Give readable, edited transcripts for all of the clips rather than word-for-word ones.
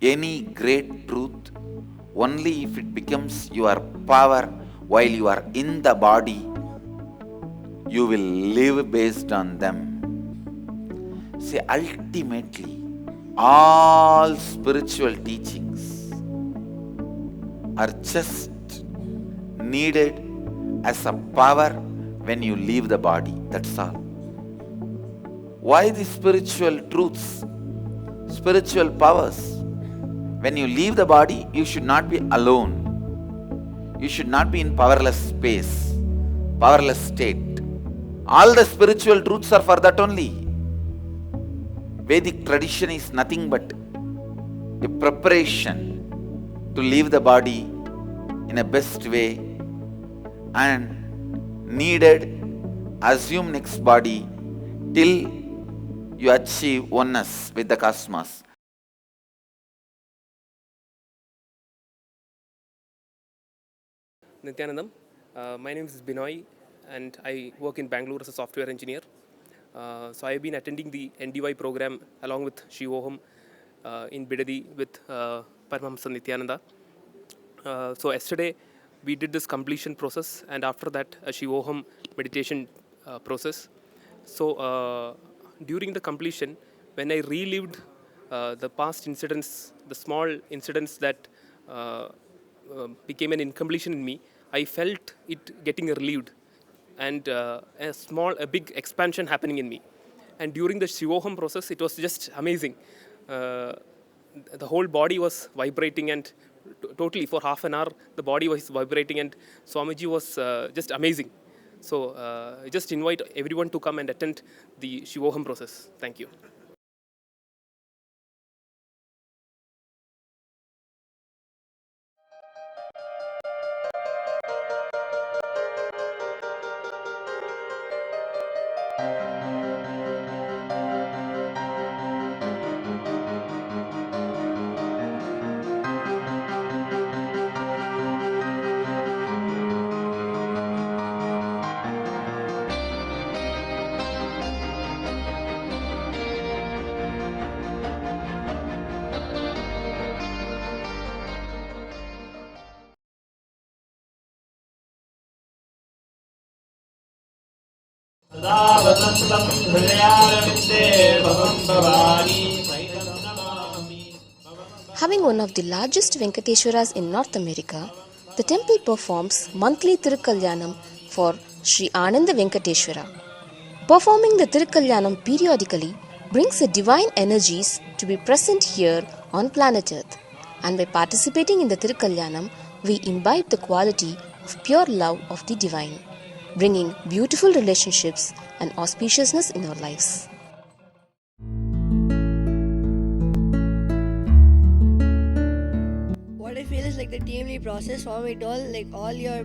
any great truth only if it becomes your power while you are in the body. You will live based on them. See, ultimately, all spiritual teachings are just needed as a power when you leave the body. That's all. Why the spiritual truths, spiritual powers? When you leave the body, you should not be alone. You should not be in powerless space, powerless state. All the spiritual truths are for that only. Vedic tradition is nothing but a preparation to leave the body in a best way and needed assume next body till you achieve oneness with the cosmos. Nithyanandam. My name is Binoy and I work in Bangalore as a software engineer. So I have been attending the NDY program along with Shivoham in Bidadi with Paramashivam Nithyananda. So yesterday we did this completion process, and after that a Shivoham meditation process. So during the completion, when I relived the past incidents, the small incidents that became an incompletion in me, I felt it getting relieved, and a big expansion happening in me. And during the Shivoham process, it was just amazing. The whole body was vibrating, and totally for half an hour, the body was vibrating, and Swamiji was just amazing. So I just invite everyone to come and attend the Shivoham process. Thank you. Having one of the largest Venkateswaras in North America, the temple performs monthly Tirukalyanam for Sri Ananda Venkateswara. Performing the Tirukalyanam periodically brings the divine energies to be present here on planet Earth. And by participating in the Tirukalyanam, we imbibe the quality of pure love of the divine, bringing beautiful relationships and auspiciousness in our lives. What I feel is like the team lead process form it all like all your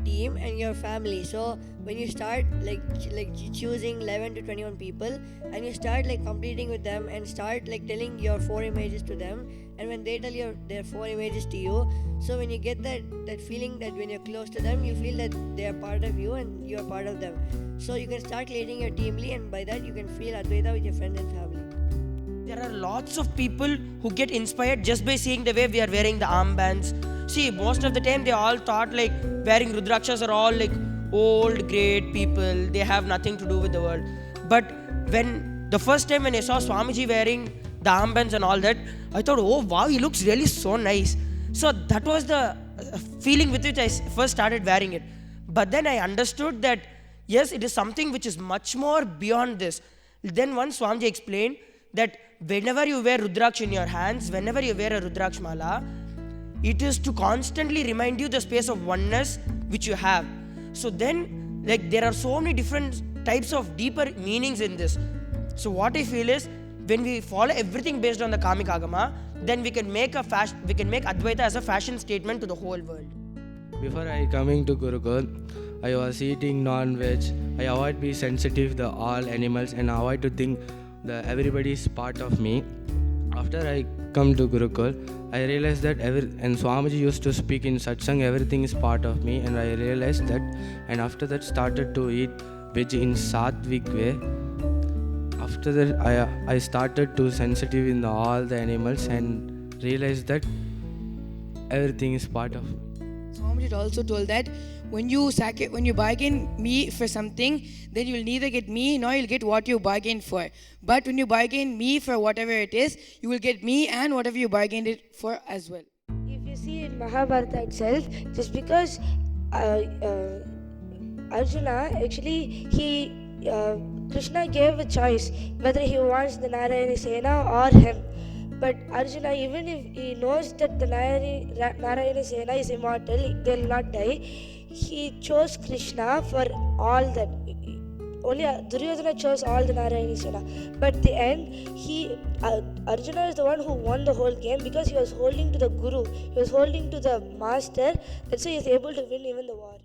team and your family. So when you start choosing 11 to 21 people and you start completing with them and start telling your 4 images to them, and when they tell their 4 images to you, so when you get that feeling that when you're close to them, you feel that they are part of you and you are part of them. So you can start creating your team lead, and by that you can feel Advaita with your friends and family. There are lots of people who get inspired just by seeing the way we are wearing the armbands. See, most of the time they all thought wearing Rudrakshas are all old, great people. They have nothing to do with the world. But when the first time when I saw Swamiji wearing the armbands and all that, I thought, oh wow, he looks really so nice. So that was the feeling with which I first started wearing it. But then I understood that yes, it is something which is much more beyond this. Then once Swamiji explained that whenever you wear Rudraksh in your hands, whenever you wear a Rudraksh mala, it is to constantly remind you the space of oneness which you have. So then there are so many different types of deeper meanings in this. So what I feel is, when we follow everything based on the Kamika Agama, then we can make Advaita as a fashion statement to the whole world. Before I coming to Gurukul, I was eating non-veg. I avoid be sensitive to all animals and avoid to think that everybody is part of me. After I come to Gurukul, I realized that and Swamiji used to speak in satsang, everything is part of me, and I realized that, and after that started to eat veg in sattvic way. After that I started to sensitive in all the animals, and realize that everything is part of me. Swamiji also told that when you bargain me for something, then you'll neither get me nor you'll get what you bargained for. But when you bargain me for whatever it is, you will get me and whatever you bargained it for as well. If you see in Mahabharata itself, just because uh, uh, Arjuna actually Krishna gave a choice whether he wants the Narayana Sena or him. But Arjuna, even if he knows that the Narayana Sena is immortal, they will not die, he chose Krishna for all that. Only Duryodhana chose all the Narayana Sena. But at the end, Arjuna is the one who won the whole game because he was holding to the Guru, he was holding to the Master. That's why he is able to win even the war.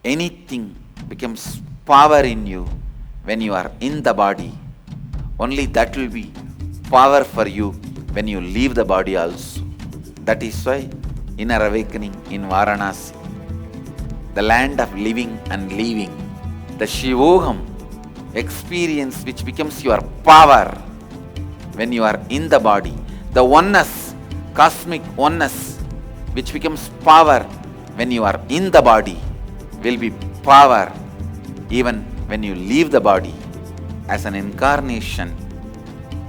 Anything becomes power in you when you are in the body. Only that will be power for you when you leave the body also. That is why inner awakening in Varanasi, the land of living and leaving, the Shivoham experience which becomes your power when you are in the body, the oneness, cosmic oneness which becomes power when you are in the body, will be power even when you leave the body. As an incarnation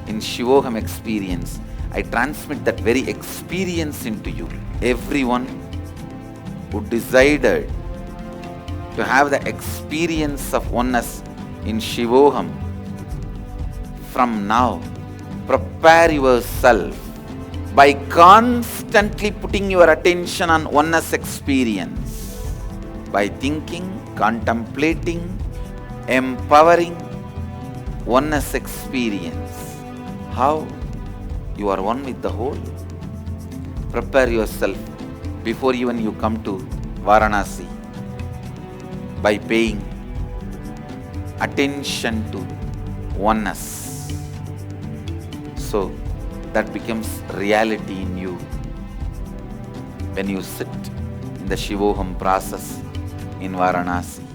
in Shivoham experience, I transmit that very experience into you. Everyone who decided to have the experience of oneness in Shivoham, from now, prepare yourself by constantly putting your attention on oneness experience, by thinking, contemplating, empowering oneness experience. How you are one with the whole. Prepare yourself before even you come to Varanasi by paying attention to oneness. So that becomes reality in you when you sit in the Shivoham process in Varanasi.